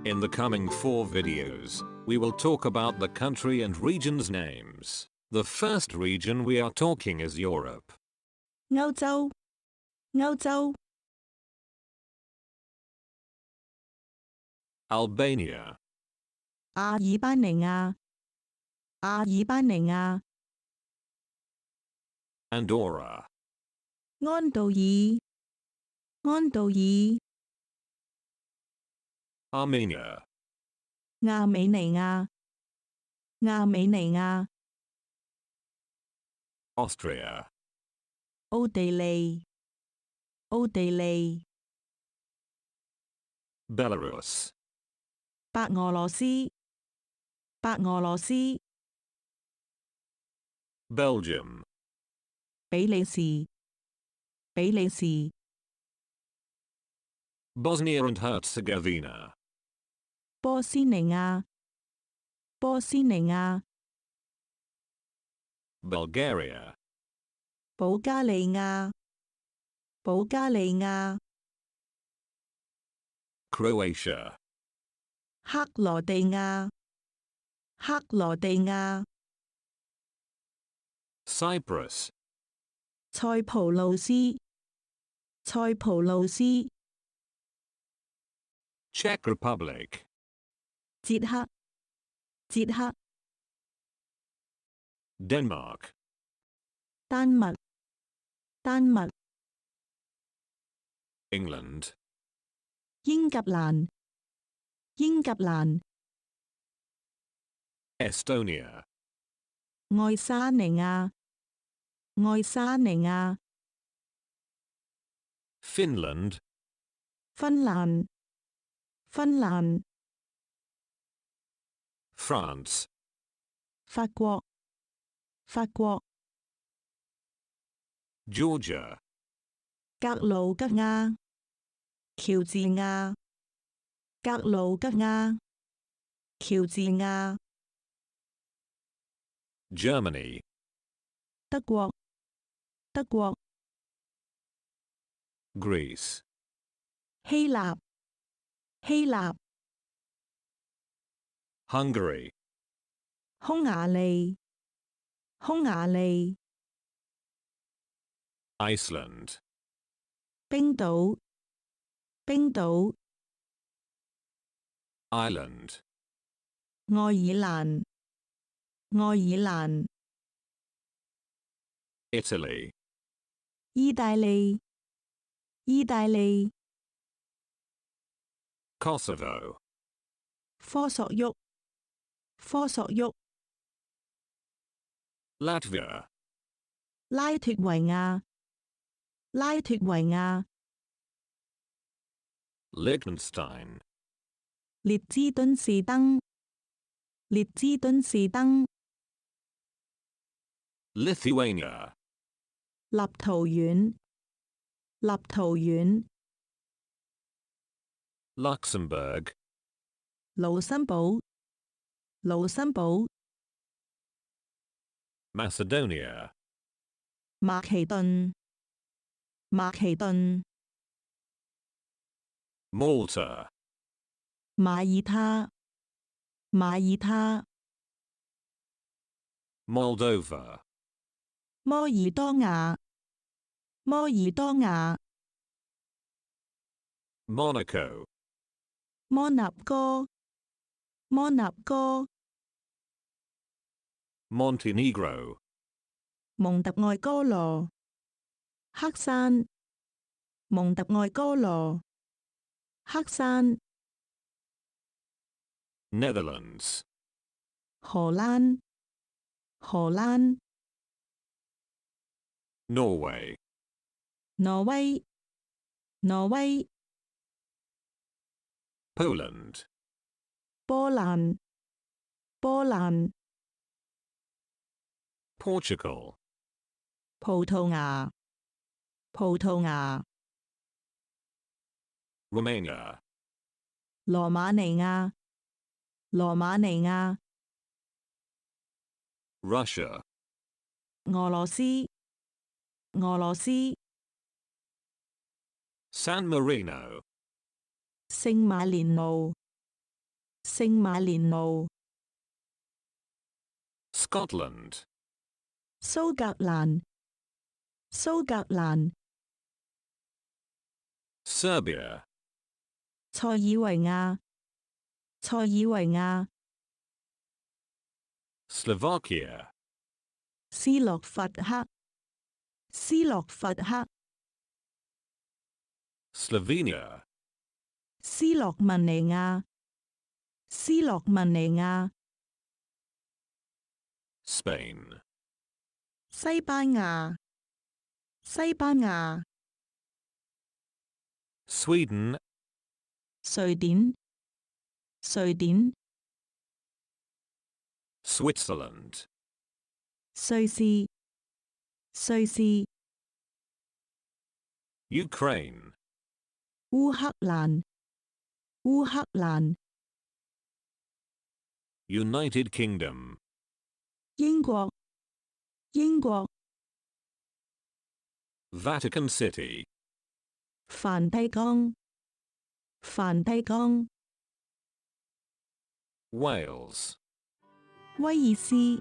In the coming 4 videos, we will talk about the country and regions names. The first region we are talking is Europe. 歐洲，歐洲。Albania. 阿爾巴尼亞，阿爾巴尼亞。Andorra. 安道爾，安道爾。Armenia. 亞美尼亞，亞美尼亞。Austria. 奧地利，奧地利。Belarus. 白俄羅斯，白俄羅斯。Belgium. 比利時，比利時。Bosnia and Herzegovina. 波斯尼亞，波斯尼亞。Bulgaria. 保加利亞，保加利亞。Croatia. 克羅地亞，克羅地亞。Cyprus. 塞浦路斯，塞浦路斯。Czech Republic. 捷克，捷克。Denmark. 丹麥，丹麥。England. 英格蘭，英格蘭。Estonia. 愛沙尼亞，愛沙尼亞。Finland. 芬蘭，芬蘭。France. 法國，法國。Georgia. 格魯吉亞，喬治亞，格魯吉亞，喬治亞。Germany. 德國，德國。Greece. 希臘，希臘。Hungary. 匈牙利，匈牙利。Iceland. 冰島，冰島。Ireland. 愛爾蘭，愛爾蘭。Italy. 意大利，意大利。Kosovo. 科索沃，科索沃。Latvia. 拉脱維亞，拉脱維亞。Liechtenstein. 列支敦士登，列支敦士登。Lithuania. 立陶宛，立陶宛。Luxembourg. 盧森堡，盧森堡。Macedonia. 馬其頓，馬其頓。Malta. 馬耳他，馬耳他。Moldova. 摩爾多瓦，摩爾多瓦。Monaco. 摩納哥，摩納哥。Montenegro. 蒙特愛哥羅，黑山，蒙特愛哥羅，黑山。Netherlands. 荷蘭，荷蘭。Norway. 挪威，挪威。Poland. 波蘭，波蘭。Portugal. 葡萄牙，葡萄牙。Romania. 羅馬尼亞，羅馬尼亞。Russia. 俄羅斯，俄羅斯。San Marino. 聖馬連奴，聖馬連路 Scotland, 蘇格蘭 Serbia, 塞爾維亞 Slovakia, 斯洛伐克 Slovenia, 斯洛文尼亞 Spain, 西班牙 Sweden, 瑞典 Switzerland, 瑞士 Ukraine, 烏克蘭 United Kingdom, 英國 Vatican City, 梵蒂岡 Wales, 威爾斯